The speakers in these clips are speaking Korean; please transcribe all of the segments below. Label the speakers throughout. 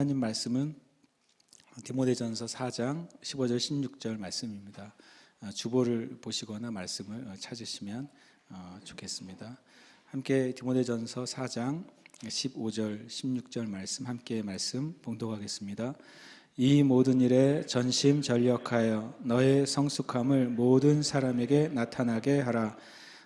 Speaker 1: 하나님 말씀은 디모데전서 4장 15절 16절 말씀입니다. 주보를 보시거나 말씀을 찾으시면 좋겠습니다. 함께 디모데전서 4장 15절 16절 말씀 함께 말씀 봉독하겠습니다. 이 모든 일에 전심전력하여 너의 성숙함을 모든 사람에게 나타나게 하라.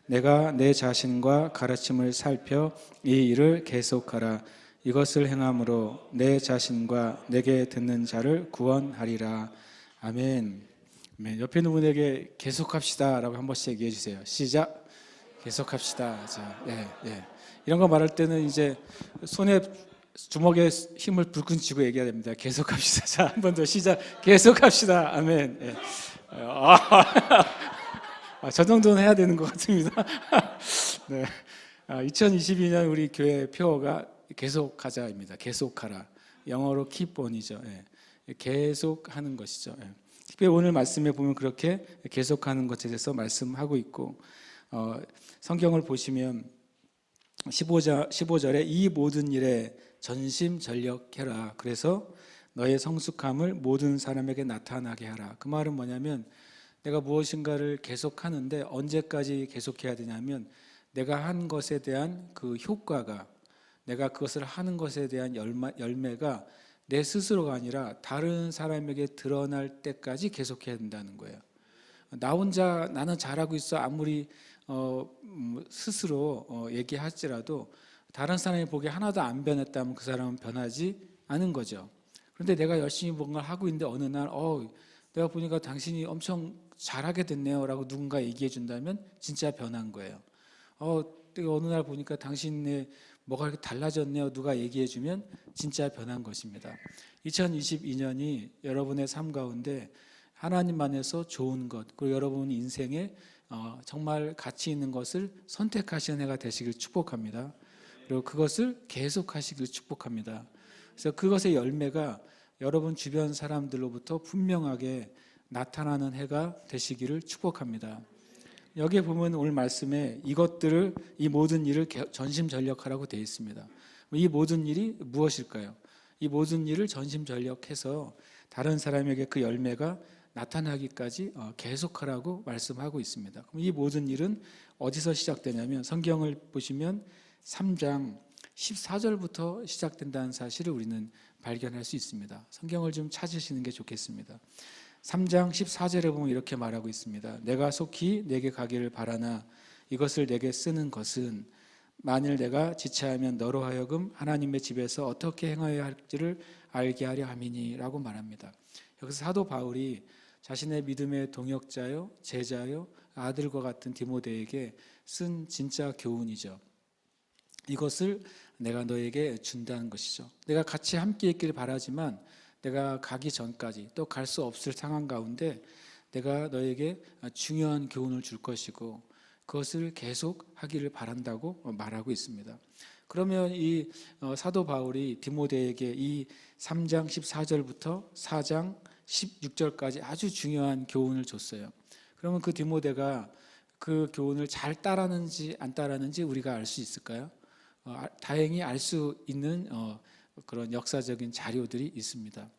Speaker 1: 내가 내 자신과 가르침을 살펴 이 일을 계속하라. 이것을 행함으로 내 자신과 내게 듣는 자를 구원하리라. 아멘. 옆에 있는 분에게 계속합시다 라고 한 번씩 얘기해 주세요. 시작. 계속합시다. 자, 이런 거 말할 때는 이제 손에 주먹에 힘을 불끈 쥐고 얘기해야 됩니다. 계속합시다. 자, 한 번 더 시작. 계속합시다. 아멘. 저 정도는 해야 되는 것 같습니다. 네. 2022년 우리 교회 표어가 계속하자입니다. 계속하라. 영어로 keep on이죠. 계속하는 것이죠. 특별히 오늘 말씀에 보면 그렇게 계속하는 것에 대해서 말씀하고 있고, 성경을 보시면 15절에 이 모든 일에 전심전력해라. 그래서 너의 성숙함을 모든 사람에게 나타나게 하라. 그 말은 뭐냐면 내가 무엇인가를 계속하는데 언제까지 계속해야 되냐면 내가 한 것에 대한 그 효과가, 내가 그것을 하는 것에 대한 열매가 내 스스로가 아니라 다른 사람에게 드러날 때까지 계속해야 된다는 거예요. 나 혼자 나는 잘하고 있어 아무리 스스로 얘기할지라도 다른 사람이 보기에 하나도 안 변했다면 그 사람은 변하지 않은 거죠. 그런데 내가 열심히 뭔가를 하고 있는데 어느 날 내가 보니까 당신이 엄청 잘하게 됐네요 라고 누군가 얘기해 준다면 진짜 변한 거예요. 어느 날 보니까 당신의 뭐가 이렇게 달라졌네요 누가 얘기해 주면 진짜 변한 것입니다. 2022년이 여러분의 삶 가운데 하나님 안에서 좋은 것, 그리고 여러분 인생에 정말 가치 있는 것을 선택하시는 해가 되시길 축복합니다. 그리고 그것을 계속하시길 축복합니다. 그래서 그것의 열매가 여러분 주변 사람들로부터 분명하게 나타나는 해가 되시기를 축복합니다. 여기에 보면 오늘 말씀에 이 모든 일을 전심전력하라고 되어 있습니다. 이 모든 일이 무엇일까요? 이 모든 일을 전심전력해서 다른 사람에게 그 열매가 나타나기까지 계속하라고 말씀하고 있습니다. 그럼 이 모든 일은 어디서 시작되냐면 성경을 보시면 3장 14절부터 시작된다는 사실을 우리는 발견할 수 있습니다. 성경을 좀 찾으시는 게 좋겠습니다. 3장 14절에 보면 이렇게 말하고 있습니다. 내가 속히 내게 가기를 바라나 이것을 내게 쓰는 것은 만일 내가 지체하면 너로 하여금 하나님의 집에서 어떻게 행하여야 할지를 알게 하려 함이니 라고 말합니다. 여기서 사도 바울이 자신의 믿음의 동역자요 제자요 아들과 같은 디모데에게 쓴 진짜 교훈이죠. 이것을 내가 너에게 준다는 것이죠. 내가 같이 함께 있기를 바라지만 내가 가기 전까지 또 갈 수 없을 상황 가운데 내가 너에게 중요한 교훈을 줄 것이고 그것을 계속 하기를 바란다고 말하고 있습니다. 그러면 이 사도 바울이 디모데에게 이 3장 14절부터 4장 16절까지 아주 중요한 교훈을 줬어요. 그러면 그 디모데가 그 교훈을 잘 따르는지 안 따르는지 우리가 알 수 있을까요? 다행히 알 수 있는 그런 역사적인 자료들이 있습니다.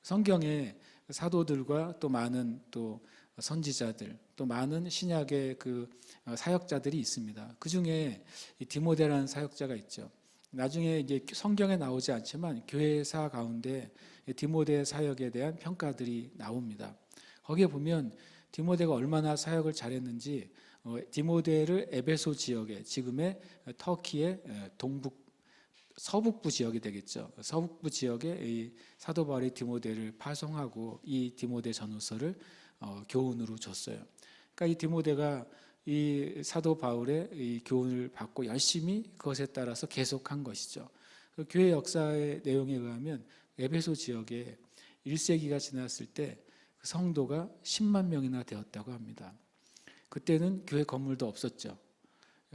Speaker 1: 성경에 사도들과 또 많은 또 선지자들 또 많은 신약의 그 사역자들이 있습니다. 그 중에 디모데라는 사역자가 있죠. 나중에 이제 성경에 나오지 않지만 교회사 가운데 디모데 사역에 대한 평가들이 나옵니다. 거기에 보면 디모데가 얼마나 사역을 잘했는지 디모데를 에베소 지역에 지금의 터키의 서북부 지역이 되겠죠. 서북부 지역에 이 사도 바울이 디모데를 파송하고 이 디모데 전후서를 교훈으로 줬어요. 그러니까 이 디모데가 이 사도 바울의 이 교훈을 받고 열심히 그것에 따라서 계속한 것이죠. 그 교회 역사의 내용에 의하면 에베소 지역에 1세기가 지났을 때 그 성도가 10만 명이나 되었다고 합니다. 그때는 교회 건물도 없었죠.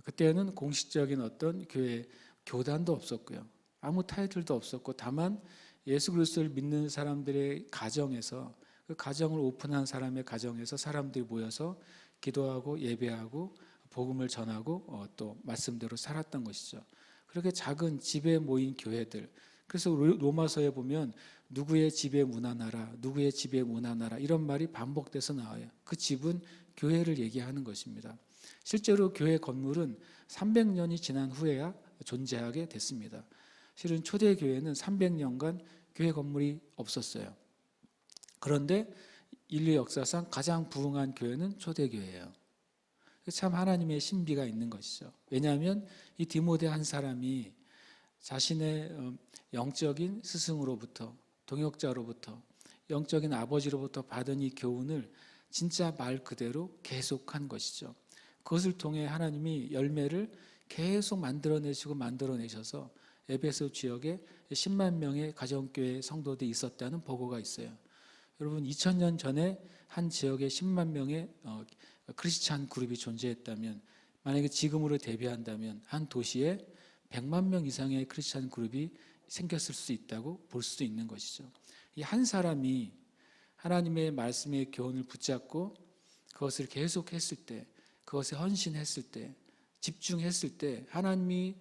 Speaker 1: 그때는 공식적인 어떤 교회 교단도 없었고요. 아무 타이틀도 없었고 다만 예수 그리스도를 믿는 사람들의 가정에서 그 가정을 오픈한 사람의 가정에서 사람들이 모여서 기도하고 예배하고 복음을 전하고 또 말씀대로 살았던 것이죠. 그렇게 작은 집에 모인 교회들, 그래서 로마서에 보면 누구의 집에 문안하라, 누구의 집에 문안하라 이런 말이 반복돼서 나와요. 그 집은 교회를 얘기하는 것입니다. 실제로 교회 건물은 300년이 지난 후에야 존재하게 됐습니다. 실은 초대 교회는 300년간 교회 건물이 없었어요. 그런데 인류 역사상 가장 부흥한 교회는 초대 교회예요. 참 하나님의 신비가 있는 것이죠. 왜냐하면 이 디모데 한 사람이 자신의 영적인 스승으로부터, 동역자로부터, 영적인 아버지로부터 받은 이 교훈을 진짜 말 그대로 계속한 것이죠. 그것을 통해 하나님이 열매를 계속 만들어내셔서 에베소 지역에 10만 명의 가정교회 성도들이 있었다는 보고가 있어요. 여러분 2000년 전에 한 지역에 10만 명의 크리스찬 그룹이 존재했다면, 만약에 지금으로 대비한다면 한 도시에 100만 명 이상의 크리스찬 그룹이 생겼을 수 있다고 볼 수 있는 것이죠. 이 한 사람이 하나님의 말씀의 교훈을 붙잡고 그것을 계속했을 때, 그것에 헌신했을 때, 집중했을 때 하나님이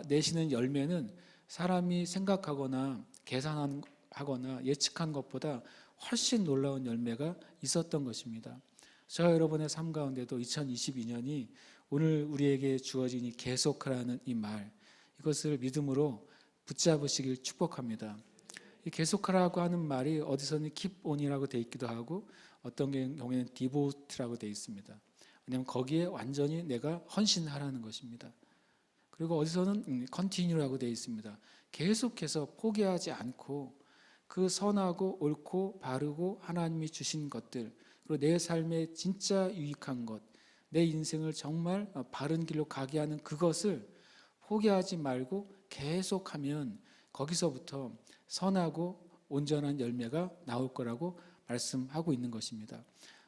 Speaker 1: 내시는 열매는 사람이 생각하거나 계산하거나 예측한 것보다 훨씬 놀라운 열매가 있었던 것입니다. 저와 여러분의 삶 가운데도 2022년이 오늘 우리에게 주어진 이 계속하라는 이 말, 이것을 믿음으로 붙잡으시길 축복합니다. 이 계속하라고 하는 말이 어디서는 keep on이라고 되어 있기도 하고 어떤 경우에는 devote라고 되어 있습니다. 왜냐하면 거기에 완전히 내가 헌신하라는 것입니다. 그리고 어디서는 continue라고 되어 있습니다. 계속해서 포기하지 않고 그 선하고 옳고 바르고 하나님이 주신 것들, 그리고 내 삶에 진짜 유익한 것, 내 인생을 정말 바른 길로 가게 하는 그것을 포기하지 말고 계속하면 거기서부터 선하고 온전한 열매가 나올 거라고 말씀하고 있는 것입니다.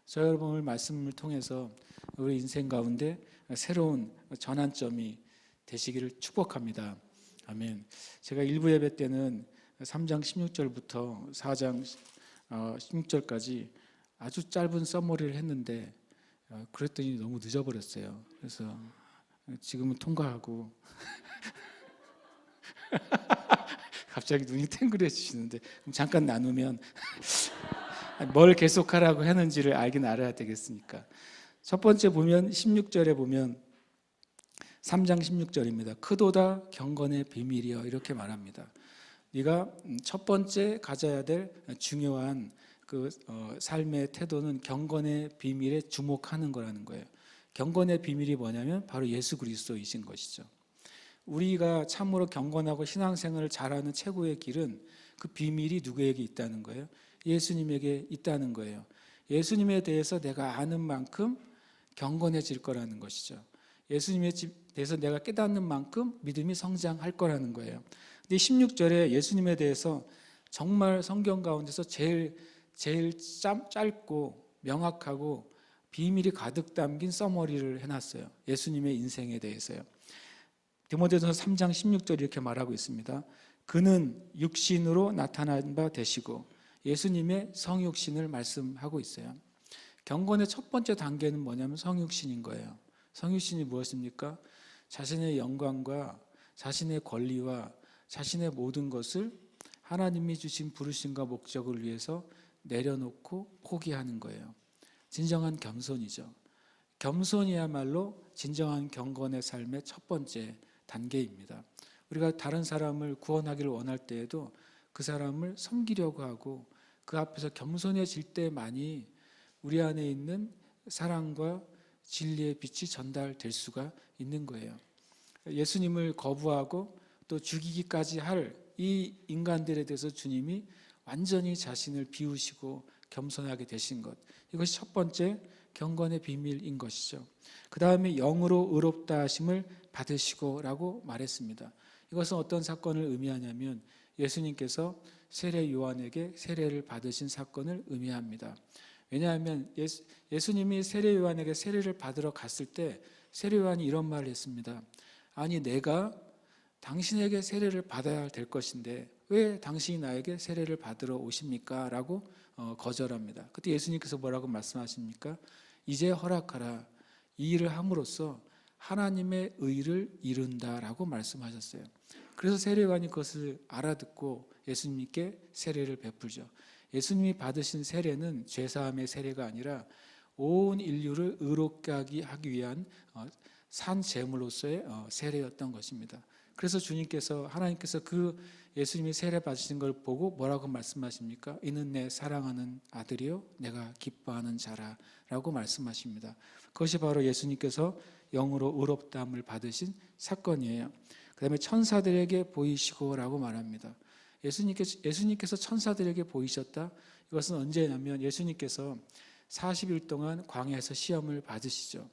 Speaker 1: 저 여러분 오늘 말씀을 통해서 우리 인생 가운데 새로운 전환점이 되시기를 축복합니다. 아멘. 제가 일부 예배 때는 3장 16절부터 4장 16절까지 아주 짧은 서머리를 했는데 그랬더니 너무 늦어버렸어요. 그래서 지금은 통과하고 갑자기 눈이 탱글해지시는데 잠깐 나누면 뭘 계속하라고 하는지를 알긴 알아야 되겠으니까. 첫 번째 보면 16절에 보면 3장 16절입니다. 크도다 경건의 비밀이여 이렇게 말합니다. 네가 첫 번째 가져야 될 중요한 그 삶의 태도는 경건의 비밀에 주목하는 거라는 거예요. 경건의 비밀이 뭐냐면 바로 예수 그리스도이신 것이죠. 우리가 참으로 경건하고 신앙생활을 잘하는 최고의 길은 그 비밀이 누구에게 있다는 거예요? 예수님에게 있다는 거예요. 예수님에 대해서 내가 아는 만큼 경건해질 거라는 것이죠. 예수님에 대해서 내가 깨닫는 만큼 믿음이 성장할 거라는 거예요. 근데 16절에 예수님에 대해서 정말 성경 가운데서 제일 짧고 명확하고 비밀이 가득 담긴 서머리를 해놨어요. 예수님의 인생에 대해서요. 디모데전서 3장 16절 이렇게 말하고 있습니다. 그는 육신으로 나타난 바 되시고, 예수님의 성육신을 말씀하고 있어요. 경건의 첫 번째 단계는 뭐냐면 성육신인 거예요. 성육신이 무엇입니까? 자신의 영광과 자신의 권리와 자신의 모든 것을 하나님이 주신 부르심과 목적을 위해서 내려놓고 포기하는 거예요. 진정한 겸손이죠. 겸손이야말로 진정한 경건의 삶의 첫 번째 단계입니다. 우리가 다른 사람을 구원하기를 원할 때에도 그 사람을 섬기려고 하고 그 앞에서 겸손해질 때만이 우리 안에 있는 사랑과 진리의 빛이 전달될 수가 있는 거예요. 예수님을 거부하고 또 죽이기까지 할 이 인간들에 대해서 주님이 완전히 자신을 비우시고 겸손하게 되신 것, 이것이 첫 번째 경건의 비밀인 것이죠. 그 다음에 영으로 의롭다 하심을 받으시고 라고 말했습니다. 이것은 어떤 사건을 의미하냐면 예수님께서 세례 요한에게 세례를 받으신 사건을 의미합니다. 왜냐하면 예수님이 세례 요한에게 세례를 받으러 갔을 때 세례 요한이 이런 말을 했습니다. 아니 내가 당신에게 세례를 받아야 될 것인데 왜 당신이 나에게 세례를 받으러 오십니까? 라고 거절합니다. 그때 예수님께서 뭐라고 말씀하십니까? 이제 허락하라. 이 일을 함으로써 하나님의 의를 이룬다라고 말씀하셨어요. 그래서 세례관이 그것을 알아듣고 예수님께 세례를 베풀죠. 예수님이 받으신 세례는 죄사함의 세례가 아니라 온 인류를 의롭게 하기 위한 산 제물로서의 세례였던 것입니다. 그래서 주님께서, 하나님께서 그 예수님이 세례 받으신 걸 보고 뭐라고 말씀하십니까? 이는 내 사랑하는 아들이요 내가 기뻐하는 자라 라고 말씀하십니다. 그것이 바로 예수님께서 영으로 의롭다함을 받으신 사건이에요. 그 다음에 천사들에게 보이시고 라고 말합니다. 예수님께서 천사들에게 보이셨다. 이것은 언제냐면 예수님께서 40일 동안 광야에서 시험을 받으시죠.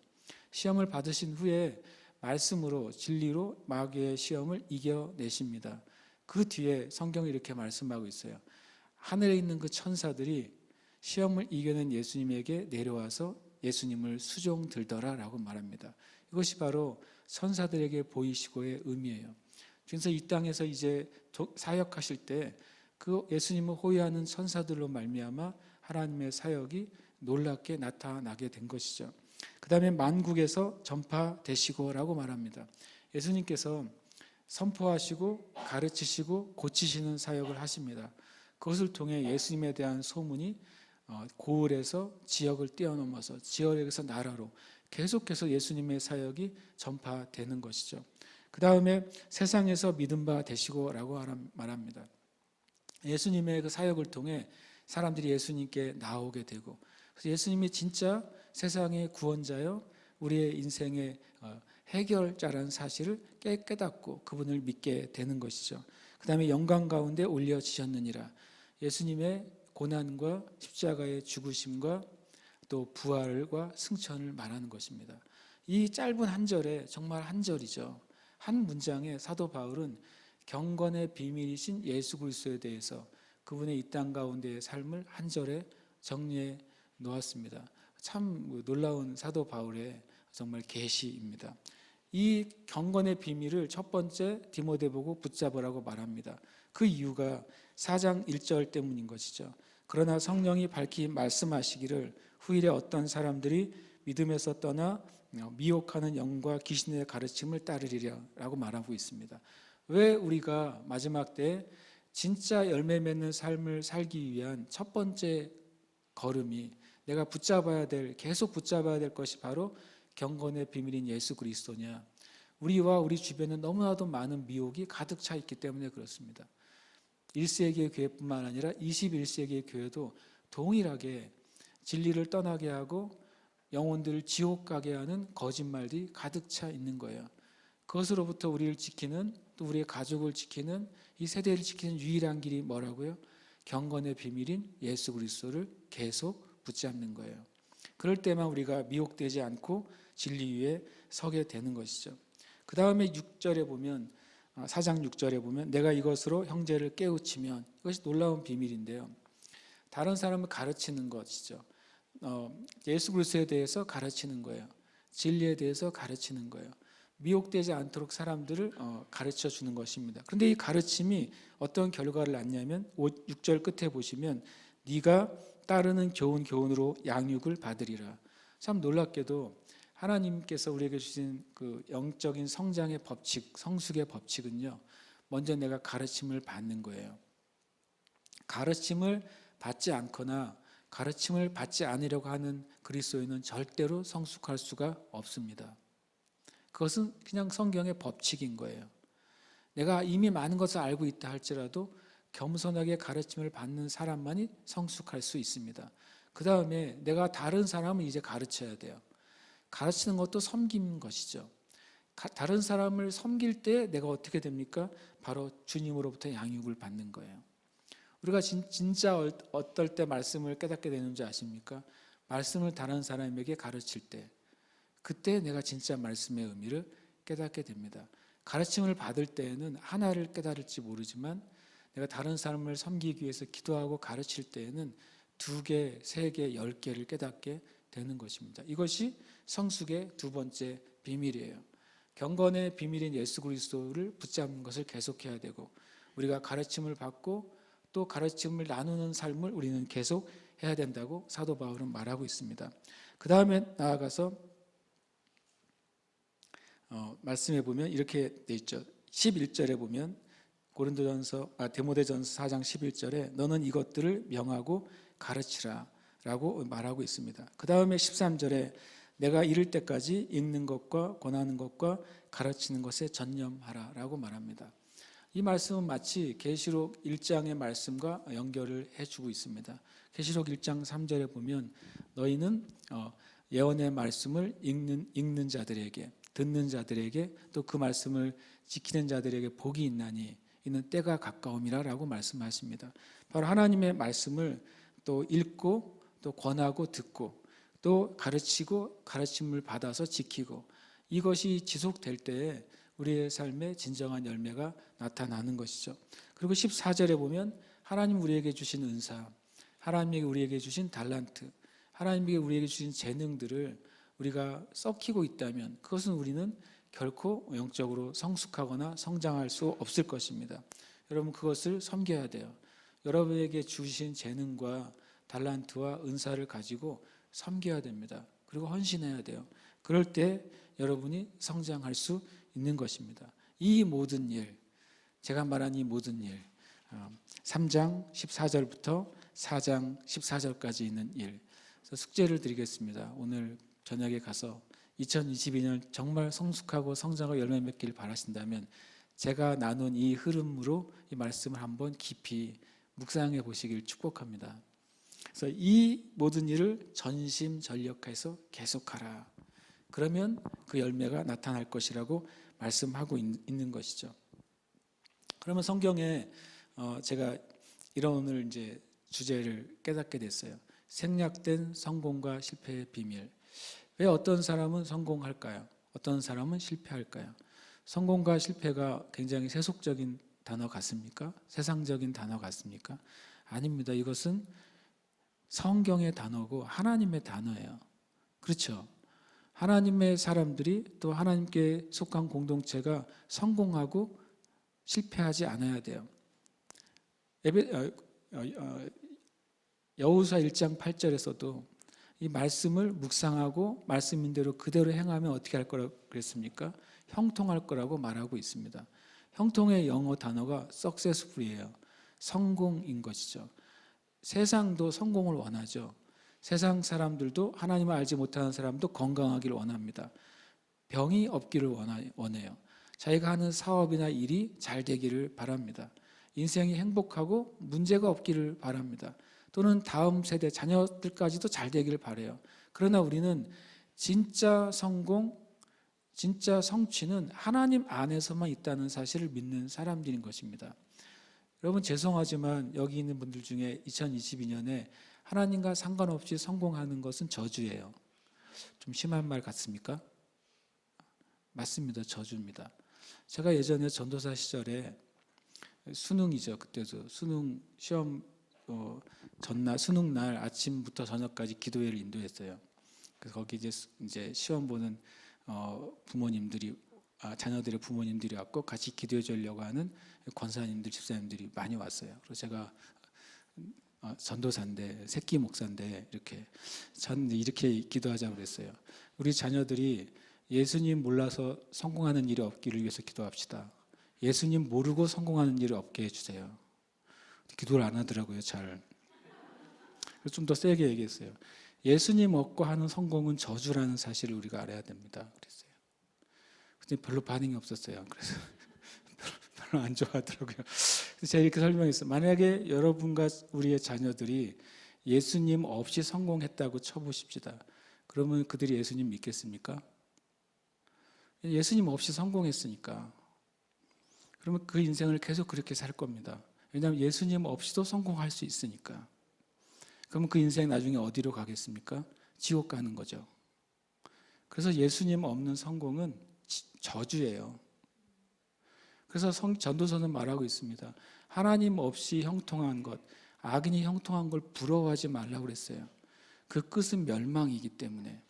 Speaker 1: 시험을 받으신 후에 말씀으로 진리로 마귀의 시험을 이겨내십니다. 그 뒤에 성경이 이렇게 말씀하고 있어요. 하늘에 있는 그 천사들이 시험을 이겨낸 예수님에게 내려와서 예수님을 수종 들더라 라고 말합니다. 이것이 바로 천사들에게 보이시고의 의미예요. 그래서 이 땅에서 이제 사역하실 때 그 예수님을 호위하는 천사들로 말미암아 하나님의 사역이 놀랍게 나타나게 된 것이죠. 그 다음에 만국에서 전파되시고 라고 말합니다. 예수님께서 선포하시고 가르치시고 고치시는 사역을 하십니다. 그것을 통해 예수님에 대한 소문이 고을에서 지역을 뛰어넘어서 지역에서 나라로 계속해서 예수님의 사역이 전파되는 것이죠. 그 다음에 세상에서 믿음 바 되시고 라고 말합니다. 예수님의 그 사역을 통해 사람들이 예수님께 나오게 되고, 그래서 예수님이 진짜 세상의 구원자요 우리의 인생의 해결자라는 사실을 깨닫고 그분을 믿게 되는 것이죠. 그 다음에 영광 가운데 올려지셨느니라. 예수님의 고난과 십자가의 죽으심과 또 부활과 승천을 말하는 것입니다. 이 짧은 한 절에, 정말 한 절이죠, 한 문장에 사도 바울은 경건의 비밀이신 예수 그리스도에 대해서 그분의 이 땅 가운데의 삶을 한 절에 정리해 놓았습니다. 참 놀라운 사도 바울의 정말 계시입니다. 이 경건의 비밀을 첫 번째 디모데 보고 붙잡으라고 말합니다. 그 이유가 4장 1절 때문인 것이죠. 그러나 성령이 밝히 말씀하시기를 후일에 어떤 사람들이 믿음에서 떠나 미혹하는 영과 귀신의 가르침을 따르리라 라고 말하고 있습니다. 왜 우리가 마지막 때 진짜 열매 맺는 삶을 살기 위한 첫 번째 걸음이 내가 계속 붙잡아야 될 것이 바로 경건의 비밀인 예수 그리스도냐? 우리와 우리 주변에 너무나도 많은 미혹이 가득 차 있기 때문에 그렇습니다. 1세기의 교회뿐만 아니라 21세기의 교회도 동일하게 진리를 떠나게 하고 영혼들을 지옥 가게 하는 거짓말들이 가득 차 있는 거예요. 그것으로부터 우리를 지키는, 또 우리의 가족을 지키는, 이 세대를 지키는 유일한 길이 뭐라고요? 경건의 비밀인 예수 그리스도를 계속 붙잡는 거예요. 그럴 때만 우리가 미혹되지 않고 진리 위에 서게 되는 것이죠. 그 다음에 6절에 보면, 4장 6절에 보면 내가 이것으로 형제를 깨우치면, 이것이 놀라운 비밀인데요, 다른 사람을 가르치는 것이죠. 예수 그리스도에 대해서 가르치는 거예요. 진리에 대해서 가르치는 거예요. 미혹되지 않도록 사람들을 가르쳐 주는 것입니다. 그런데 이 가르침이 어떤 결과를 낳냐면 6절 끝에 보시면 네가 따르는 교훈으로 양육을 받으리라. 참 놀랍게도 하나님께서 우리에게 주신 그 영적인 성장의 법칙, 성숙의 법칙은요, 먼저 내가 가르침을 받는 거예요. 가르침을 받지 않거나 가르침을 받지 않으려고 하는 그리스도인은 절대로 성숙할 수가 없습니다. 그것은 그냥 성경의 법칙인 거예요. 내가 이미 많은 것을 알고 있다 할지라도 겸손하게 가르침을 받는 사람만이 성숙할 수 있습니다. 그 다음에 내가 다른 사람을 이제 가르쳐야 돼요. 가르치는 것도 섬기는 것이죠. 다른 사람을 섬길 때 내가 어떻게 됩니까? 바로 주님으로부터 양육을 받는 거예요. 우리가 진짜 어떨 때 말씀을 깨닫게 되는지 아십니까? 말씀을 다른 사람에게 가르칠 때, 그때 내가 진짜 말씀의 의미를 깨닫게 됩니다. 가르침을 받을 때에는 하나를 깨달을지 모르지만 내가 다른 사람을 섬기기 위해서 기도하고 가르칠 때에는 2개, 3개, 10개를 깨닫게 되는 것입니다. 이것이 성숙의 두 번째 비밀이에요. 경건의 비밀인 예수 그리스도를 붙잡는 것을 계속해야 되고, 우리가 가르침을 받고 또 가르침을 나누는 삶을 우리는 계속 해야 된다고 사도 바울은 말하고 있습니다. 그 다음에 나아가서 말씀해 보면 이렇게 돼 있죠. 11절에 보면 데모데전서 4장 11절에 너는 이것들을 명하고 가르치라 라고 말하고 있습니다. 그 다음에 13절에 내가 이를 때까지 읽는 것과 권하는 것과 가르치는 것에 전념하라 라고 말합니다. 이 말씀은 마치 계시록 1장의 말씀과 연결을 해주고 있습니다. 계시록 1장 3절에 보면 너희는 예언의 말씀을 읽는 자들에게, 듣는 자들에게, 또 그 말씀을 지키는 자들에게 복이 있나니 이는 때가 가까움이라 라고 말씀하십니다. 바로 하나님의 말씀을 또 읽고 또 권하고 듣고 또 가르치고 가르침을 받아서 지키고 이것이 지속될 때에 우리의 삶에 진정한 열매가 나타나는 것이죠. 그리고 14절에 보면 하나님 우리에게 주신 은사, 하나님이 우리에게 주신 달란트, 하나님이 우리에게 주신 재능들을 우리가 썩히고 있다면 그것은 우리는 결코 영적으로 성숙하거나 성장할 수 없을 것입니다. 여러분 그것을 섬겨야 돼요. 여러분에게 주신 재능과 달란트와 은사를 가지고 섬겨야 됩니다. 그리고 헌신해야 돼요. 그럴 때 여러분이 성장할 수 있는 것입니다. 이 모든 일, 제가 말한 이 모든 일, 3장 14절부터 4장 14절까지 있는 일, 그래서 숙제를 드리겠습니다. 오늘 저녁에 가서 2022년 정말 성숙하고 성장하고 열매 맺기를 바라신다면 제가 나눈 이 흐름으로 이 말씀을 한번 깊이 묵상해 보시길 축복합니다. 그래서 이 모든 일을 전심전력해서 계속하라. 그러면 그 열매가 나타날 것이라고 말씀하고 있는 것이죠. 그러면 성경에 제가 이런 오늘 이제 주제를 깨닫게 됐어요. 생략된 성공과 실패의 비밀. 왜 어떤 사람은 성공할까요? 어떤 사람은 실패할까요? 성공과 실패가 굉장히 세속적인 단어 같습니까? 세상적인 단어 같습니까? 아닙니다. 이것은 성경의 단어고 하나님의 단어예요. 그렇죠? 하나님의 사람들이 또 하나님께 속한 공동체가 성공하고 실패하지 않아야 돼요. 여호수아 1장 8절에서도 이 말씀을 묵상하고 말씀인 대로 그대로 행하면 어떻게 할 거라고 그랬습니까? 형통할 거라고 말하고 있습니다. 형통의 영어 단어가 successful이에요. 성공인 것이죠. 세상도 성공을 원하죠. 세상 사람들도 하나님을 알지 못하는 사람도 건강하기를 원합니다. 병이 없기를 원해요. 자기가 하는 사업이나 일이 잘 되기를 바랍니다. 인생이 행복하고 문제가 없기를 바랍니다. 또는 다음 세대 자녀들까지도 잘 되기를 바라요. 그러나 우리는 진짜 성공, 진짜 성취는 하나님 안에서만 있다는 사실을 믿는 사람들인 것입니다. 여러분 죄송하지만 여기 있는 분들 중에 2022년에 하나님과 상관없이 성공하는 것은 저주예요. 좀 심한 말 같습니까? 맞습니다. 저주입니다. 제가 예전에 전도사 시절에 수능이죠. 그때도 수능 시험 전날 수능 날 아침부터 저녁까지 기도회를 인도했어요. 그래서 거기 이제 시험 보는 부모님들이 자녀들의 부모님들이 왔고 같이 기도해 주려고 하는 권사님들, 집사님들이 많이 왔어요. 그래서 제가 전도사인데 새끼 목사인데 이렇게 기도하자고 그랬어요. 우리 자녀들이 예수님 몰라서 성공하는 일이 없기를 위해서 기도합시다. 예수님 모르고 성공하는 일이 없게 해주세요. 기도를 안 하더라고요, 잘. 그래서 좀 더 세게 얘기했어요. 예수님 없고 하는 성공은 저주라는 사실을 우리가 알아야 됩니다. 그랬어요. 근데 별로 반응이 없었어요. 그래서 별로 안 좋아하더라고요. 그래서 제가 이렇게 설명했어요. 만약에 여러분과 우리의 자녀들이 예수님 없이 성공했다고 쳐보십시다. 그러면 그들이 예수님 믿겠습니까? 예수님 없이 성공했으니까. 그러면 그 인생을 계속 그렇게 살 겁니다. 왜냐하면 예수님 없이도 성공할 수 있으니까. 그러면 그 인생 나중에 어디로 가겠습니까? 지옥 가는 거죠. 그래서 예수님 없는 성공은 저주예요. 그래서 전도서는 말하고 있습니다. 하나님 없이 형통한 것, 악인이 형통한 걸 부러워하지 말라고 그랬어요. 그 끝은 멸망이기 때문에.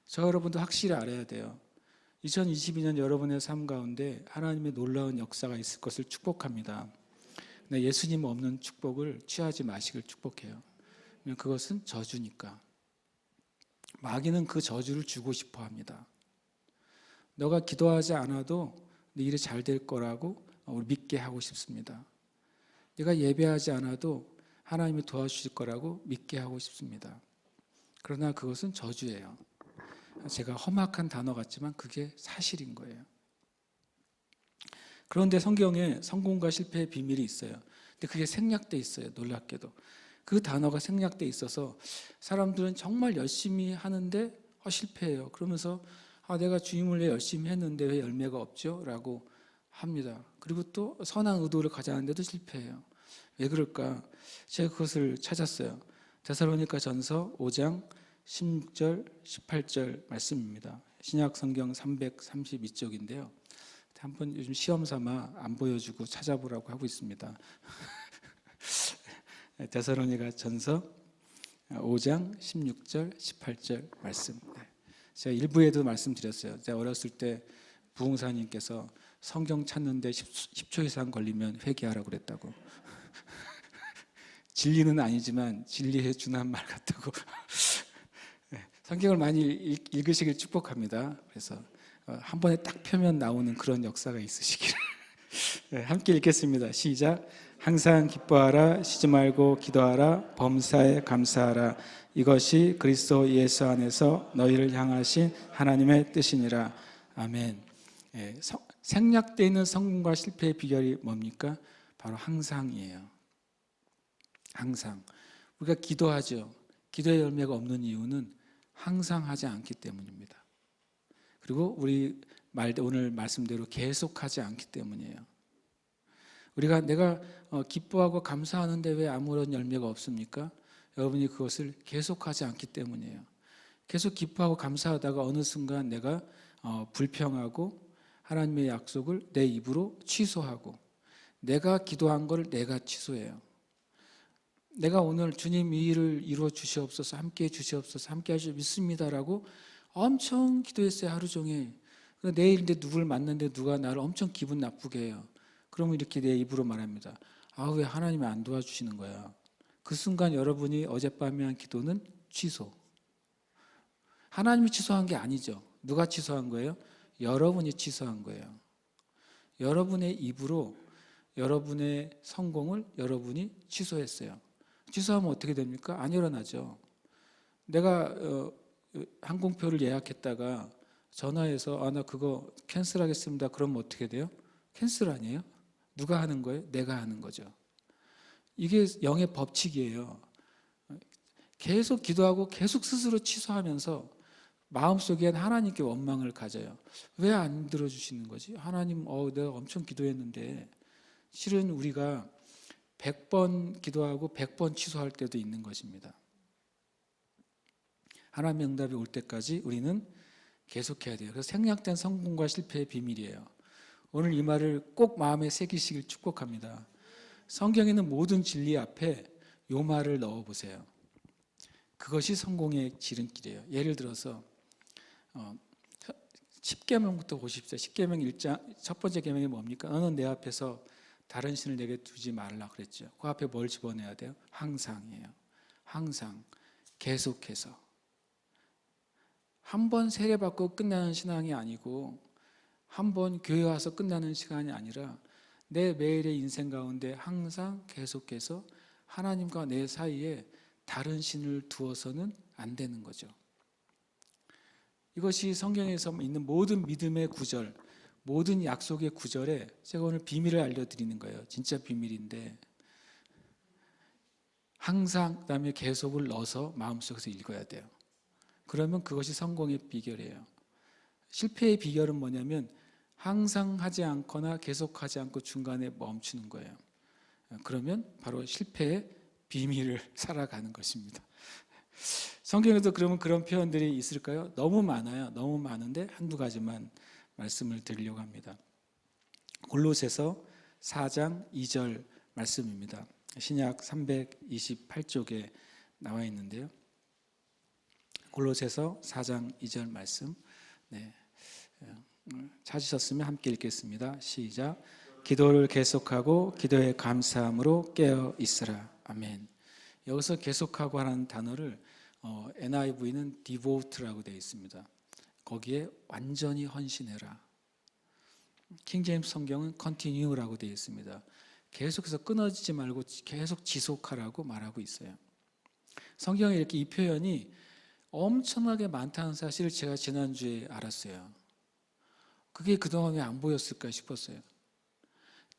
Speaker 1: 저 여러분도 확실히 알아야 돼요. 2022년 여러분의 삶 가운데 하나님의 놀라운 역사가 있을 것을 축복합니다. 근데 예수님 없는 축복을 취하지 마시길 축복해요. 그것은 저주니까. 마귀는 그 저주를 주고 싶어 합니다. 너가 기도하지 않아도 내 일이 잘 될 거라고 우리 믿게 하고 싶습니다. 내가 예배하지 않아도 하나님이 도와주실 거라고 믿게 하고 싶습니다. 그러나 그것은 저주예요. 제가 험악한 단어 같지만 그게 사실인 거예요. 그런데 성경에 성공과 실패의 비밀이 있어요. 근데 그게 생략돼 있어요. 놀랍게도. 그 단어가 생략돼 있어서 사람들은 정말 열심히 하는데 실패해요. 그러면서 내가 주님을 위해 열심히 했는데 왜 열매가 없죠? 라고 합니다. 그리고 또 선한 의도를 가졌는데도 실패해요. 왜 그럴까? 제가 그것을 찾았어요. 데살로니가 전서 5장 16절, 18절 말씀입니다. 신약 성경 332쪽인데요. 한번 요즘 시험 삼아 안 보여주고 찾아보라고 하고 있습니다. 데살로니가 전서 5장 16절, 18절 말씀. 제가 일부에도 말씀드렸어요. 제가 어렸을 때 부흥사님께서 성경 찾는데 10초 이상 걸리면 회개하라고 그랬다고. 진리는 아니지만 진리에 준한 말 같다고. 성경을 많이 읽으시길 축복합니다. 그래서 한 번에 딱 펴면 나오는 그런 역사가 있으시기를. 함께 읽겠습니다. 시작. 항상 기뻐하라, 쉬지 말고 기도하라, 범사에 감사하라. 이것이 그리스도 예수 안에서 너희를 향하신 하나님의 뜻이니라. 아멘. 생략되어 있는 성공과 실패의 비결이 뭡니까? 바로 항상이에요. 항상. 우리가 기도하죠. 기도의 열매가 없는 이유는 항상 하지 않기 때문입니다. 그리고 우리 오늘 말씀대로 계속하지 않기 때문이에요. 내가 기뻐하고 감사하는데 왜 아무런 열매가 없습니까? 여러분이 그것을 계속하지 않기 때문이에요. 계속 기뻐하고 감사하다가 어느 순간 내가 불평하고 하나님의 약속을 내 입으로 취소하고 내가 기도한 걸 내가 취소해요. 내가 오늘 주님 이 일을 이루어 주시옵소서, 함께 해 주시옵소서, 함께 하시오 믿습니다라고 엄청 기도했어요. 하루 종일. 내일인데 누굴 만났는데 누가 나를 엄청 기분 나쁘게 해요. 그러면 이렇게 내 입으로 말합니다. 왜 하나님이 안 도와주시는 거야? 그 순간 여러분이 어젯밤에 한 기도는 취소. 하나님이 취소한 게 아니죠. 누가 취소한 거예요? 여러분이 취소한 거예요. 여러분의 입으로 여러분의 성공을 여러분이 취소했어요. 취소하면 어떻게 됩니까? 안 일어나죠. 내가 항공표를 예약했다가 전화해서 나 그거 캔슬하겠습니다. 그러면 어떻게 돼요? 캔슬 아니에요? 누가 하는 거예요? 내가 하는 거죠. 이게 영의 법칙이에요. 계속 기도하고 계속 스스로 취소하면서 마음속엔 하나님께 원망을 가져요. 왜 안 들어주시는 거지? 하나님, 내가 엄청 기도했는데. 실은 우리가 100번 기도하고 100번 취소할 때도 있는 것입니다. 하나님의 응답이 올 때까지 우리는 계속해야 돼요. 그래서 생략된 성공과 실패의 비밀이에요. 오늘 이 말을 꼭 마음에 새기시길 축복합니다. 성경에 있는 모든 진리 앞에 이 말을 넣어보세요. 그것이 성공의 지름길이에요. 예를 들어서 10계명부터 보십시오. 10계명 1장 첫 번째 계명이 뭡니까? 너는 내 앞에서 다른 신을 내게 두지 말라 그랬죠. 그 앞에 뭘 집어내야 돼요? 항상이에요. 항상 계속해서 한 번 세례받고 끝나는 신앙이 아니고 한 번 교회 와서 끝나는 시간이 아니라 내 매일의 인생 가운데 항상 계속해서 하나님과 내 사이에 다른 신을 두어서는 안 되는 거죠. 이것이 성경에서 있는 모든 믿음의 구절, 모든 약속의 구절에 제가 오늘 비밀을 알려드리는 거예요. 진짜 비밀인데 항상 그다음에 계속을 넣어서 마음속에서 읽어야 돼요. 그러면 그것이 성공의 비결이에요. 실패의 비결은 뭐냐면 항상 하지 않거나 계속하지 않고 중간에 멈추는 거예요. 그러면 바로 실패의 비밀을 살아가는 것입니다. 성경에도 그러면 그런 표현들이 있을까요? 너무 많아요. 너무 많은데 한두 가지만 말씀을 드리려고 합니다. 골로새서 4장 2절 말씀입니다. 신약 328쪽에 나와 있는데요. 골로새서 4장 2절 말씀. 찾으셨으면 함께 읽겠습니다. 시작. 기도를 계속하고 기도에 감사함으로 깨어 있으라. 아멘. 여기서 계속하고 하는 단어를 NIV는 devote라고 되어 있습니다. 거기에 완전히 헌신해라. 킹제임스 성경은 continue라고 되어 있습니다. 계속해서 끊어지지 말고 계속 지속하라고 말하고 있어요. 성경에 이렇게 이 표현이 엄청나게 많다는 사실을 제가 지난주에 알았어요. 그게 그동안 왜 안 보였을까 싶었어요.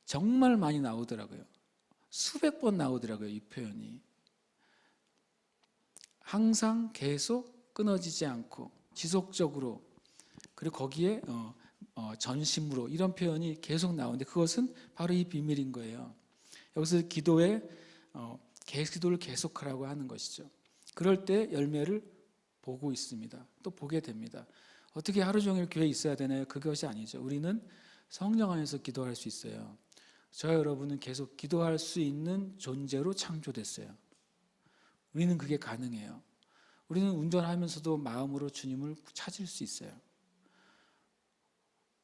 Speaker 1: 정말 많이 나오더라고요. 수백 번 나오더라고요, 이 표현이. 항상 계속 끊어지지 않고 지속적으로, 그리고 거기에 전심으로, 이런 표현이 계속 나오는데 그것은 바로 이 비밀인 거예요. 여기서 기도를 계속하라고 하는 것이죠. 그럴 때 열매를 보고 있습니다. 또 보게 됩니다. 어떻게 하루 종일 교회에 있어야 되나요? 그것이 아니죠. 우리는 성령 안에서 기도할 수 있어요. 저와 여러분은 계속 기도할 수 있는 존재로 창조됐어요. 우리는 그게 가능해요. 우리는 운전하면서도 마음으로 주님을 찾을 수 있어요.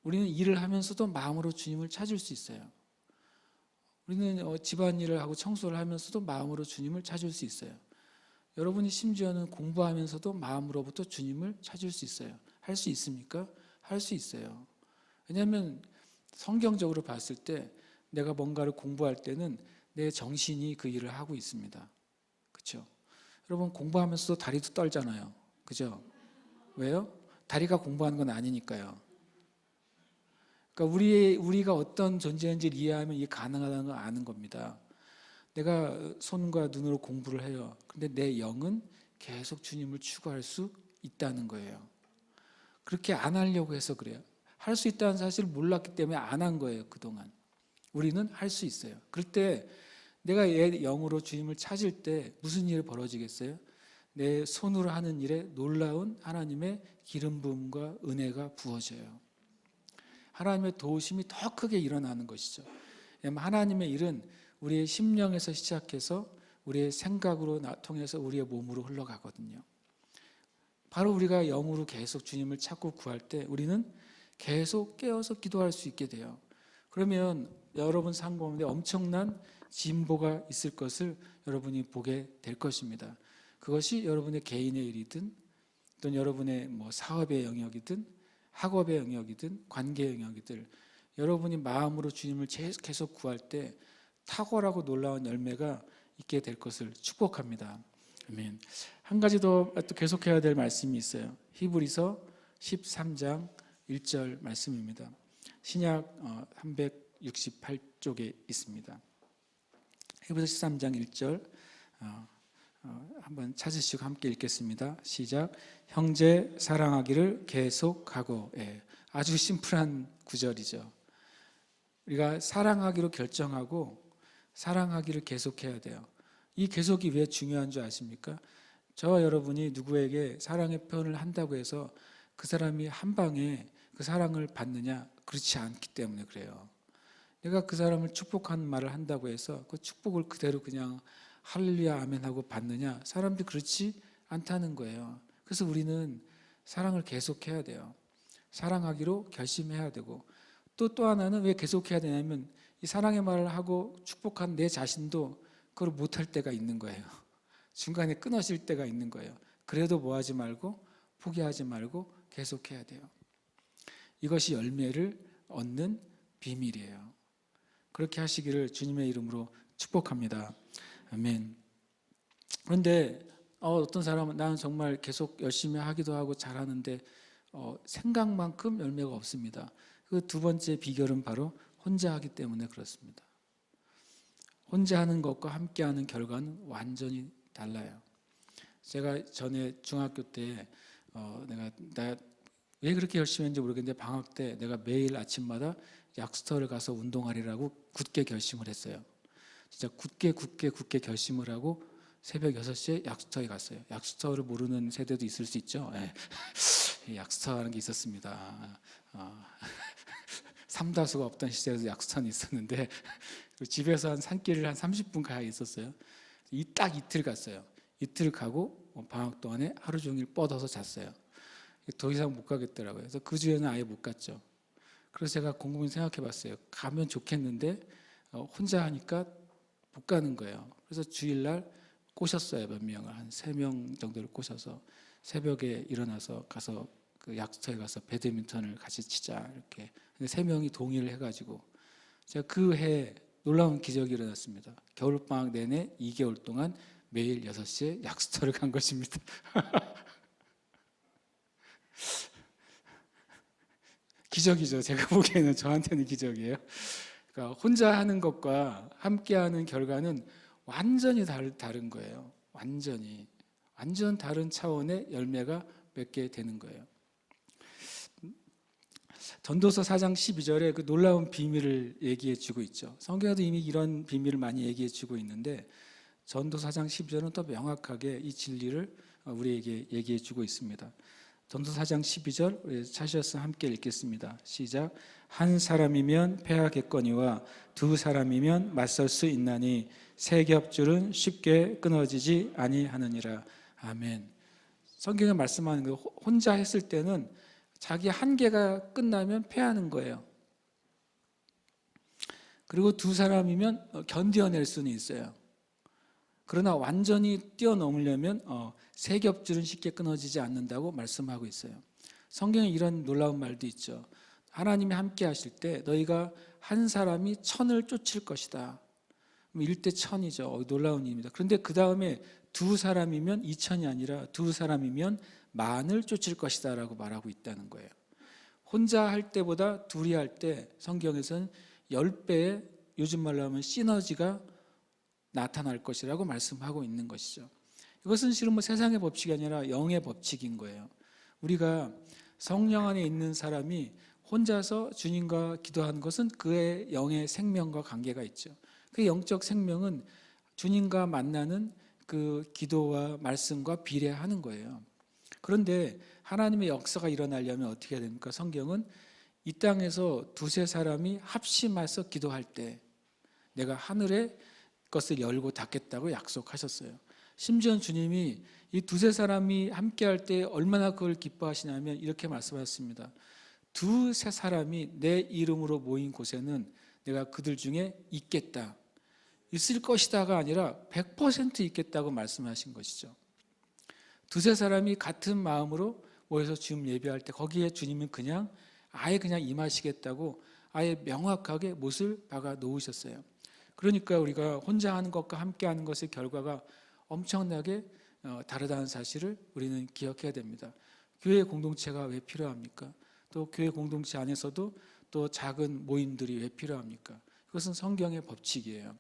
Speaker 1: 우리는 일을 하면서도 마음으로 주님을 찾을 수 있어요. 우리는 집안일을 하고 청소를 하면서도 마음으로 주님을 찾을 수 있어요. 여러분이 심지어는 공부하면서도 마음으로부터 주님을 찾을 수 있어요. 할 수 있습니까? 할 수 있어요. 왜냐하면 성경적으로 봤을 때 내가 뭔가를 공부할 때는 내 정신이 그 일을 하고 있습니다. 그렇죠? 여러분 공부하면서도 다리도 떨잖아요. 그죠? 왜요? 다리가 공부하는 건 아니니까요. 그러니까 우리가 어떤 존재인지를 이해하면 이게 가능하다는 걸 아는 겁니다. 내가 손과 눈으로 공부를 해요. 근데 내 영은 계속 주님을 추구할 수 있다는 거예요. 그렇게 안 하려고 해서 그래요. 할 수 있다는 사실을 몰랐기 때문에 안 한 거예요, 그동안. 우리는 할 수 있어요. 그럴 때 내가 내 영으로 주님을 찾을 때 무슨 일이 벌어지겠어요? 내 손으로 하는 일에 놀라운 하나님의 기름 부음과 은혜가 부어져요. 하나님의 도우심이 더 크게 일어나는 것이죠. 하나님의 일은 우리의 심령에서 시작해서 우리의 생각으로 통해서 우리의 몸으로 흘러가거든요. 바로 우리가 영으로 계속 주님을 찾고 구할 때 우리는 계속 깨어서 기도할 수 있게 돼요. 그러면 여러분 삶 가운데 엄청난 진보가 있을 것을 여러분이 보게 될 것입니다. 그것이 여러분의 개인의 일이든 또는 여러분의 사업의 영역이든 학업의 영역이든 관계의 영역이든 여러분이 마음으로 주님을 계속 구할 때 탁월하고 놀라운 열매가 있게 될 것을 축복합니다. 아멘. 한 가지 더 또 계속해야 될 말씀이 있어요. 히브리서 13장 1절 말씀입니다. 신약 368쪽에 있습니다. 히브리서 13장 1절 한번 찾으시고 함께 읽겠습니다. 시작. 형제 사랑하기를 계속하고. 아주 심플한 구절이죠. 우리가 사랑하기로 결정하고 사랑하기를 계속해야 돼요. 이 계속이 왜 중요한 줄 아십니까? 저와 여러분이 누구에게 사랑의 표현을 한다고 해서 그 사람이 한 방에 그 사랑을 받느냐? 그렇지 않기 때문에 그래요. 내가 그 사람을 축복하는 말을 한다고 해서 그 축복을 그대로 그냥 할렐루야 아멘 하고 받느냐? 사람들이 그렇지 않다는 거예요. 그래서 우리는 사랑을 계속해야 돼요. 사랑하기로 결심해야 되고 또 하나는 왜 계속해야 되냐면 이 사랑의 말을 하고 축복한 내 자신도 그걸 못할 때가 있는 거예요. 중간에 끊어질 때가 있는 거예요. 그래도 뭐하지 말고 포기하지 말고 계속해야 돼요. 이것이 열매를 얻는 비밀이에요. 그렇게 하시기를 주님의 이름으로 축복합니다. 아멘. 그런데 어떤 사람은 나는 정말 계속 열심히 하기도 하고 잘하는데 생각만큼 열매가 없습니다. 그 두 번째 비결은 바로 혼자 하기 때문에 그렇습니다. 혼자 하는 것과 함께 하는 결과는 완전히 달라요. 제가 전에 중학교 때 내가 왜 그렇게 열심히 했는지 모르겠는데 방학 때 내가 매일 아침마다 약수터를 가서 운동하리라고 굳게 결심을 했어요. 진짜 굳게 결심을 하고 새벽 6시에 약수터에 갔어요. 약수터를 모르는 세대도 있을 수 있죠. 약수터라는 게 있었습니다. 삼다수가 없던 시절에도 약수터는 있었는데 집에서 한 산길을 한 30분 가야 있었어요. 딱 이틀 갔어요. 이틀 가고 방학 동안에 하루 종일 뻗어서 잤어요. 더 이상 못 가겠더라고요. 그래서 그 주에는 아예 못 갔죠. 그래서 제가 곰곰이 생각해 봤어요. 가면 좋겠는데 혼자 하니까 못 가는 거예요. 그래서 주일날 꼬셨어요. 몇 명을. 한 3명 정도를 꼬셔서 새벽에 일어나서 가서 그 약수터에 가서 배드민턴을 같이 치자 이렇게. 근데 세 명이 동의를 해가지고 제가 그 해 놀라운 기적이 일어났습니다. 겨울방학 내내 2개월 동안 매일 6시에 약수터를 간 것입니다. 기적이죠. 제가 보기에는 저한테는 기적이에요. 그러니까 혼자 하는 것과 함께 하는 결과는 완전히 다른 거예요. 완전 다른 차원의 열매가 맺게 되는 거예요. 전도서 4장 12절에 그 놀라운 비밀을 얘기해 주고 있죠. 성경에도 이미 이런 비밀을 많이 얘기해 주고 있는데 전도서 4장 12절은 또 명확하게 이 진리를 우리에게 얘기해 주고 있습니다. 전도서 4장 12절 우리 찾으셔서 함께 읽겠습니다. 시작. 한 사람이면 패하겠거니와 두 사람이면 맞설 수 있나니 세 겹줄은 쉽게 끊어지지 아니하느니라. 아멘. 성경에 말씀하는 거 혼자 했을 때는 자기 한계가 끝나면 패하는 거예요. 그리고 두 사람이면 견뎌낼 수는 있어요. 그러나 완전히 뛰어넘으려면 세 겹줄은 쉽게 끊어지지 않는다고 말씀하고 있어요. 성경에 이런 놀라운 말도 있죠. 하나님이 함께 하실 때 너희가 한 사람이 천을 쫓을 것이다. 1대 1000이죠. 놀라운 일입니다. 그런데 그 다음에 두 사람이면 2000이 아니라 두 사람이면 만을 쫓을 것이다 라고 말하고 있다는 거예요. 혼자 할 때보다 둘이 할 때 성경에서는 10배의 요즘 말로 하면 시너지가 나타날 것이라고 말씀하고 있는 것이죠. 이것은 실은 세상의 법칙이 아니라 영의 법칙인 거예요. 우리가 성령 안에 있는 사람이 혼자서 주님과 기도하는 것은 그의 영의 생명과 관계가 있죠. 그 영적 생명은 주님과 만나는 그 기도와 말씀과 비례하는 거예요. 그런데 하나님의 역사가 일어나려면 어떻게 해야 됩니까? 성경은 이 땅에서 두세 사람이 합심해서 기도할 때 내가 하늘의 것을 열고 닫겠다고 약속하셨어요. 심지어 주님이 이 두세 사람이 함께 할 때 얼마나 그걸 기뻐하시냐면 이렇게 말씀하셨습니다. 두세 사람이 내 이름으로 모인 곳에는 내가 그들 중에 있겠다. 있을 것이다가 아니라 100% 있겠다고 말씀하신 것이죠. 두세 사람이 같은 마음으로 모여서 주님 예배할 때 거기에 주님은 아예 그냥 임하시겠다고 아예 명확하게 못을 박아 놓으셨어요. 그러니까 우리가 혼자 하는 것과 함께 하는 것의 결과가 엄청나게 다르다는 사실을 우리는 기억해야 됩니다. 교회 공동체가 왜 필요합니까? 또 교회 공동체 안에서도 또 작은 모임들이 왜 필요합니까? 그것은 성경의 법칙이에요.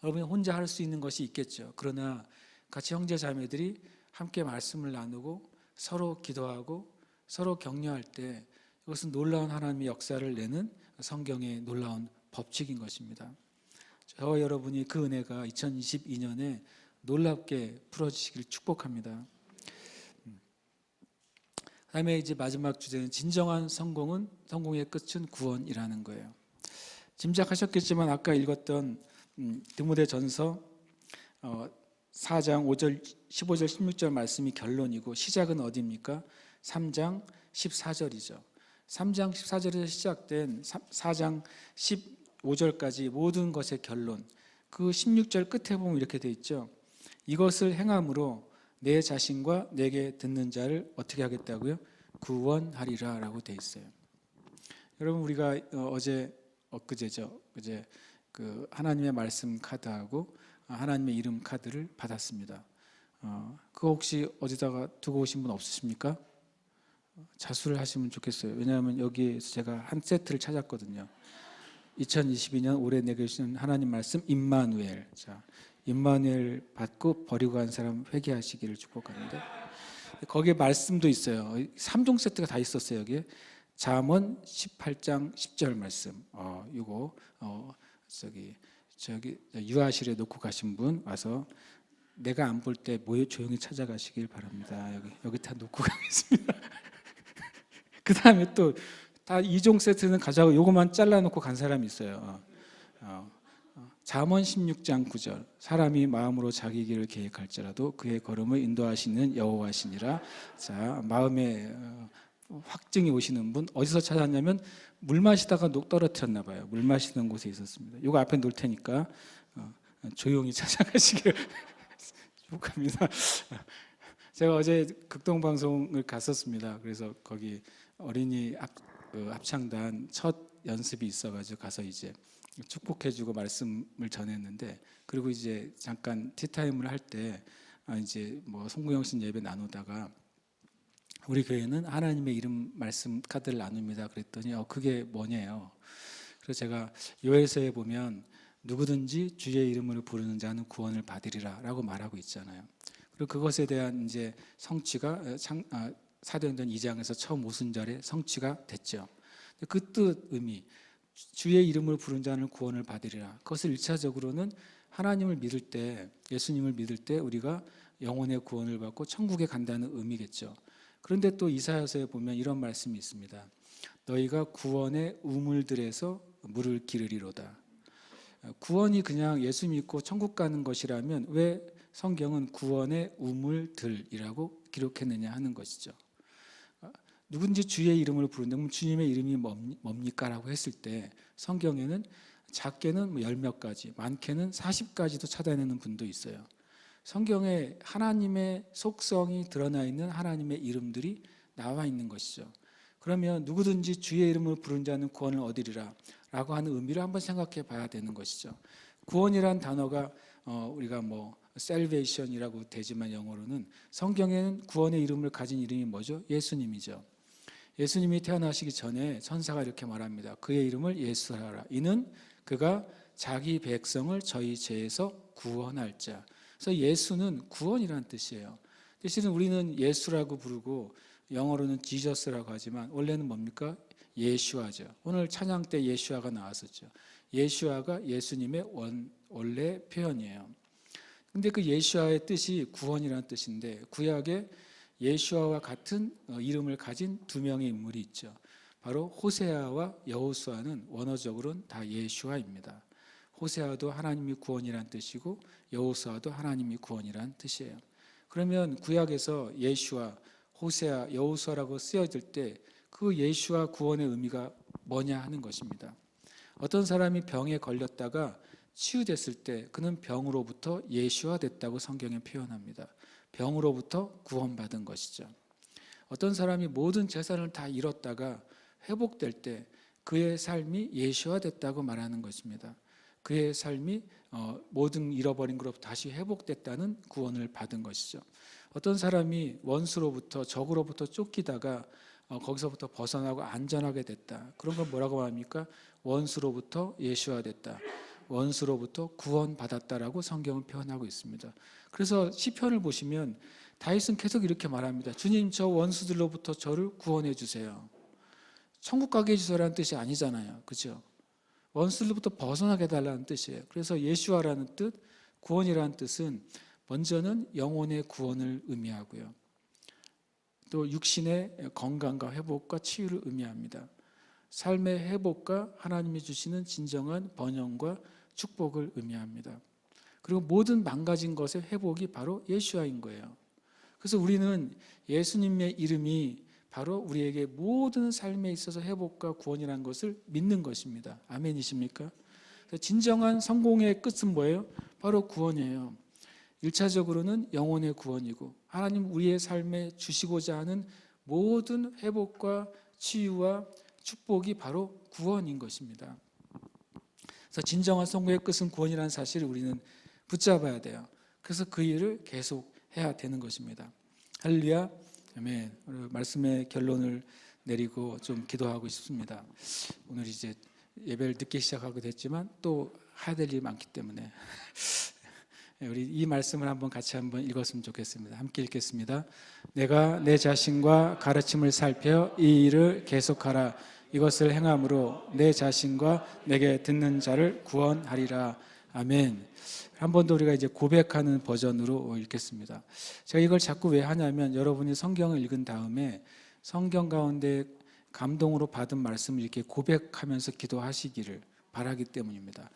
Speaker 1: 여러분이 혼자 할 수 있는 것이 있겠죠. 그러나 같이 형제 자매들이 함께 말씀을 나누고 서로 기도하고 서로 격려할 때 이것은 놀라운 하나님의 역사를 내는 성경의 놀라운 법칙인 것입니다. 저와 여러분이 그 은혜가 2022년에 놀랍게 풀어지시길 축복합니다. 그다음에 이제 마지막 주제는 진정한 성공의 끝은 구원이라는 거예요. 짐작하셨겠지만 아까 읽었던 디모데전서 4장 5절, 15절, 16절 말씀이 결론이고 시작은 어디입니까? 3장 14절이죠. 3장 14절에서 시작된 4장 15절까지 모든 것의 결론, 그 16절 끝에 보면 이렇게 돼 있죠. 이것을 행함으로 내 자신과 내게 듣는 자를 어떻게 하겠다고요? 구원하리라 라고 돼 있어요. 여러분 우리가 엊그제죠. 그제 그 하나님의 말씀 카드하고 하나님의 이름 카드를 받았습니다. 그거 혹시 어디다가 두고 오신 분 없으십니까? 자수를 하시면 좋겠어요. 왜냐하면 여기에서 제가 한 세트를 찾았거든요. 2022년 올해 내게 주신 하나님 말씀 임마누엘. 자, 임마누엘 받고 버리고 간 사람 회개하시기를 축복합니다. 거기에 말씀도 있어요. 3종 세트가 다 있었어요. 여기에 잠언 18장 10절 말씀. 이거 저기 유아실에 놓고 가신 분 와서 내가 안 볼 때 모여 조용히 찾아가시길 바랍니다. 여기 다 놓고 가겠습니다. 그 다음에 또 다 2종 세트는 가져가고 요것만 잘라놓고 간 사람이 있어요. 잠언 16장 9절 사람이 마음으로 자기 길을 계획할지라도 그의 걸음을 인도하시는 여호와시니라. 자, 마음에 확증이 오시는 분 어디서 찾았냐면 물 마시다가 떨어뜨렸나 봐요. 물 마시는 곳에 있었습니다. 이거 앞에 놓을 테니까 조용히 찾아가시길 축복합니다. 제가 어제 극동방송을 갔었습니다. 그래서 거기 어린이 합창단 첫 연습이 있어가지고 가서 이제 축복해주고 말씀을 전했는데, 그리고 이제 잠깐 티타임을 할 때 이제 뭐 송구영신 예배 나누다가 우리 교회는 하나님의 이름 말씀 카드를 나눕니다. 그랬더니 그게 뭐냐요. 그래서 제가 요엘서에 보면 누구든지 주의 이름을 부르는 자는 구원을 받으리라라고 말하고 있잖아요. 그리고 그것에 대한 이제 성취가 사도행전 2장에서 처음 오순절에 성취가 됐죠. 그 뜻 의미, 주의 이름을 부른 자는 구원을 받으리라. 그것을 1차적으로는 하나님을 믿을 때, 예수님을 믿을 때 우리가 영혼의 구원을 받고 천국에 간다는 의미겠죠. 그런데 또 이사야서에 보면 이런 말씀이 있습니다. 너희가 구원의 우물들에서 물을 기르리로다. 구원이 그냥 예수 믿고 천국 가는 것이라면 왜 성경은 구원의 우물들이라고 기록했느냐 하는 것이죠. 누군지 주의 이름을 부른다면 주님의 이름이 뭡니까? 라고 했을 때 성경에는 작게는 10몇 가지, 많게는 40가지도 찾아내는 분도 있어요. 성경에 하나님의 속성이 드러나 있는 하나님의 이름들이 나와 있는 것이죠. 그러면 누구든지 주의 이름을 부른 자는 구원을 얻으리라 라고 하는 의미를 한번 생각해 봐야 되는 것이죠. 구원이란 단어가 우리가 뭐 salvation이라고 되지만 영어로는 성경에는 구원의 이름을 가진 이름이 뭐죠? 예수님이죠. 예수님이 태어나시기 전에 천사가 이렇게 말합니다. 그의 이름을 예수하라. 이는 그가 자기 백성을 저희 죄에서 구원할 자. 그래서 예수는 구원이라는 뜻이에요. 대신에 우리는 예수라고 부르고 영어로는 지저스라고 하지만 원래는 뭡니까? 예슈아죠. 오늘 찬양 때 예슈아가 나왔었죠. 예슈아가 예수님의 원래 표현이에요. 근데 그 예슈아의 뜻이 구원이라는 뜻인데 구약에 예슈아와 같은 이름을 가진 두 명의 인물이 있죠. 바로 호세아와 여호수아는 원어적으로는 다 예슈아입니다. 호세아도 하나님이 구원이란 뜻이고 여호수아도 하나님이 구원이란 뜻이에요. 그러면 구약에서 예슈아, 호세아, 여호수아라고 쓰여질 때 그 예슈아 구원의 의미가 뭐냐 하는 것입니다. 어떤 사람이 병에 걸렸다가 치유됐을 때 그는 병으로부터 예슈아 됐다고 성경에 표현합니다. 병으로부터 구원받은 것이죠. 어떤 사람이 모든 재산을 다 잃었다가 회복될 때 그의 삶이 예슈아 됐다고 말하는 것입니다. 그의 삶이 모든 잃어버린 것으로부터 다시 회복됐다는 구원을 받은 것이죠. 어떤 사람이 원수로부터 적으로부터 쫓기다가 거기서부터 벗어나고 안전하게 됐다. 그런 걸 뭐라고 합니까? 원수로부터 예슈아 됐다. 원수로부터 구원받았다라고 성경은 표현하고 있습니다. 그래서 시편을 보시면 다윗은 계속 이렇게 말합니다. 주님, 저 원수들로부터 저를 구원해 주세요. 천국 가게 해주세요라는 뜻이 아니잖아요. 그렇죠? 원수들로부터 벗어나게 해달라는 뜻이에요. 그래서 예슈아라는 뜻, 구원이라는 뜻은 먼저는 영혼의 구원을 의미하고요. 또 육신의 건강과 회복과 치유를 의미합니다. 삶의 회복과 하나님이 주시는 진정한 번영과 축복을 의미합니다. 그리고 모든 망가진 것의 회복이 바로 예슈아인 거예요. 그래서 우리는 예수님의 이름이 바로 우리에게 모든 삶에 있어서 회복과 구원이라는 것을 믿는 것입니다. 아멘이십니까? 진정한 성공의 끝은 뭐예요? 바로 구원이에요. 1차적으로는 영혼의 구원이고 하나님 우리의 삶에 주시고자 하는 모든 회복과 치유와 축복이 바로 구원인 것입니다. 그래서 진정한 성공의 끝은 구원이라는 사실을 우리는 붙잡아야 돼요. 그래서 그 일을 계속 해야 되는 것입니다. 할렐루야. 아멘. 말씀의 결론을 내리고 좀 기도하고 싶습니다. 오늘 이제 예배를 늦게 시작하게 됐지만 또 해야 될 일이 많기 때문에 우리 이 말씀을 같이 한번 읽었으면 좋겠습니다. 함께 읽겠습니다. 내가 내 자신과 가르침을 살펴 이 일을 계속하라. 이것을 행함으로 내 자신과 내게 듣는 자를 구원하리라. 아멘. 한 번 더 우리가 이제 고백하는 버전으로 읽겠습니다. 제가 이걸 자꾸 왜 하냐면 여러분이 성경을 읽은 다음에 성경 가운데 감동으로 받은 말씀을 이렇게 고백하면서 기도하시기를 바라기 때문입니다.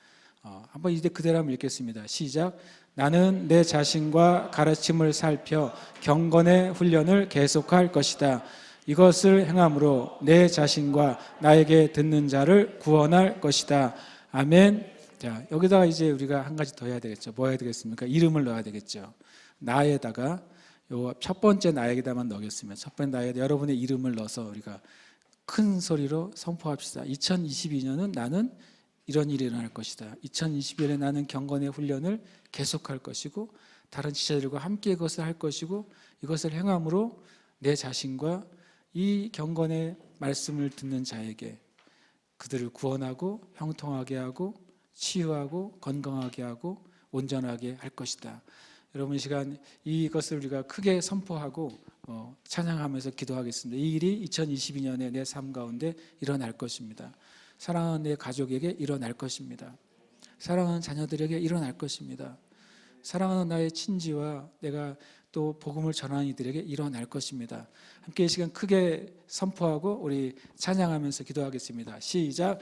Speaker 1: 한번 이제 그대로 한번 읽겠습니다. 시작. 나는 내 자신과 가르침을 살펴 경건의 훈련을 계속할 것이다. 이것을 행함으로 내 자신과 나에게 듣는 자를 구원할 것이다. 아멘. 자, 여기다가 이제 우리가 한 가지 더 해야 되겠죠. 뭐 해야 되겠습니까? 이름을 넣어야 되겠죠. 나에다가 요 첫 번째 나에게다만 넣겠습니다. 첫 번째 나에게 여러분의 이름을 넣어서 우리가 큰 소리로 선포합시다. 2022년은 나는 이런 일이 일어날 것이다. 2021년에 나는 경건의 훈련을 계속할 것이고 다른 지체들과 함께 이것을 할 것이고 이것을 행함으로 내 자신과 이 경건의 말씀을 듣는 자에게 그들을 구원하고 형통하게 하고 치유하고 건강하게 하고 온전하게 할 것이다. 여러분 이 시간 이것을 우리가 크게 선포하고 찬양하면서 기도하겠습니다. 이 일이 2022년에 내 삶 가운데 일어날 것입니다. 사랑하는 내 가족에게 일어날 것입니다. 사랑하는 자녀들에게 일어날 것입니다. 사랑하는 나의 친지와 내가 또 복음을 전하는 이들에게 일어날 것입니다. 함께 이 시간 크게 선포하고 우리 찬양하면서 기도하겠습니다. 시작.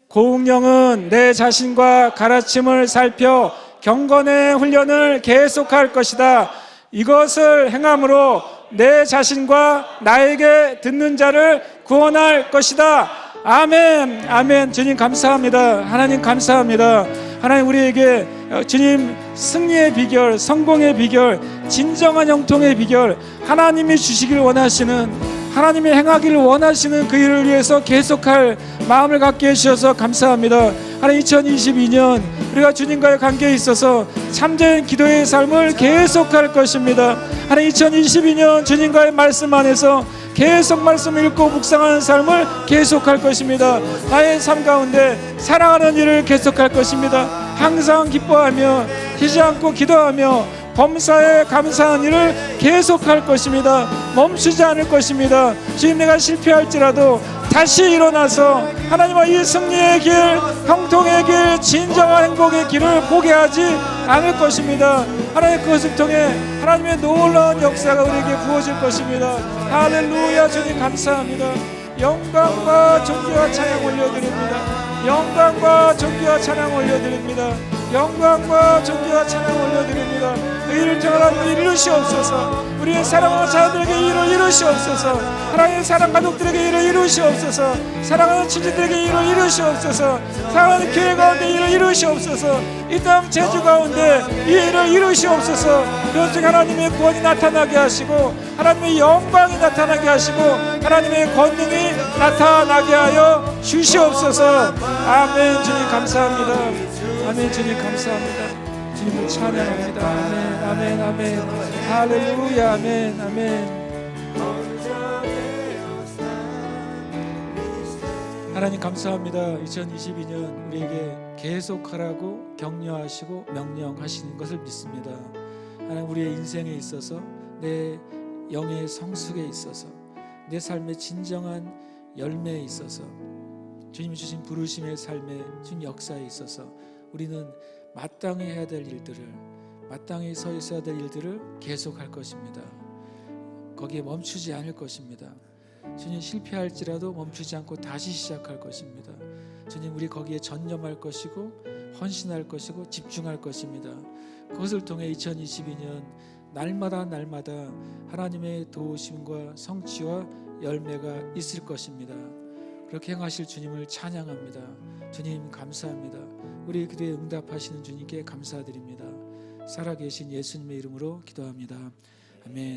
Speaker 1: 공령은 내 자신과 가르침을 살펴 경건의 훈련을 계속할 것이다. 이것을 행함으로 내 자신과 나에게 듣는 자를 구원할 것이다. 아멘. 아멘. 주님 감사합니다. 하나님 감사합니다. 하나님 우리에게 주님 승리의 비결, 성공의 비결, 진정한 형통의 비결, 하나님이 주시길 원하시는, 하나님이 행하기를 원하시는 그 일을 위해서 계속할 마음을 갖게 해주셔서 감사합니다. 하나님 2022년 우리가 주님과의 관계에 있어서 참된 기도의 삶을 계속할 것입니다. 하나님 2022년 주님과의 말씀 안에서 계속 말씀 읽고 묵상하는 삶을 계속할 것입니다. 나의 삶 가운데 사랑하는 일을 계속할 것입니다. 항상 기뻐하며 쉬지 않고 기도하며 범사에 감사한 일을 계속할 것입니다. 멈추지 않을 것입니다. 지금 내가 실패할지라도 다시 일어나서 하나님과 이 승리의 길, 형통의 길, 진정한 행복의 길을 포기하지 않을 것입니다. 하나님 그것을 통해 하나님의 놀라운 역사가 우리에게 부어질 것입니다. 할렐루야. 주님 감사합니다. 영광과 존귀와 찬양 올려드립니다. 영광과 존귀와 찬양 올려드립니다. 영광과 존귀와 찬양 올려드립니다. 그 일을 통하여 이루시옵소서. 우리의 사랑하는 자녀들에게 이 일을 이루시옵소서. 하나님의 사랑 가족들에게 이를 이루시옵소서. 사랑하는 친지들에게 이를 이루시옵소서. 사랑하는 교회 가운데 이를 이루시옵소서. 이 땅 제주 가운데 이 일을 이루시옵소서. 그것중 하나님의 구원이 나타나게 하시고 하나님의 영광이 나타나게 하시고 하나님의 권능이 나타나게 하여 주시옵소서. 아멘. 주님 감사합니다. 아멘. 주님 감사합니다. 주님을 찬양합니다. 아멘. 아멘. 아멘. 할렐루야. 아멘. 아멘. 하나님 감사합니다. 2022년 우리에게 계속하라고 격려하시고 명령하시는 것을 믿습니다. 하나님 우리의 인생에 있어서 내 영의 성숙에 있어서 내 삶의 진정한 열매에 있어서 주님이 주신 부르심의 삶의 주님 역사에 있어서 우리는 마땅히 해야 될 일들을, 마땅히 서 있어야 될 일들을 계속할 것입니다. 거기에 멈추지 않을 것입니다. 주님 실패할지라도 멈추지 않고 다시 시작할 것입니다. 주님 우리 거기에 전념할 것이고 헌신할 것이고 집중할 것입니다. 그것을 통해 2022년 날마다 하나님의 도우심과 성취와 열매가 있을 것입니다. 그렇게 행하실 주님을 찬양합니다. 주님 감사합니다. 우리 기도에 응답하시는 주님께 감사드립니다. 살아계신 예수님의 이름으로 기도합니다. 아멘.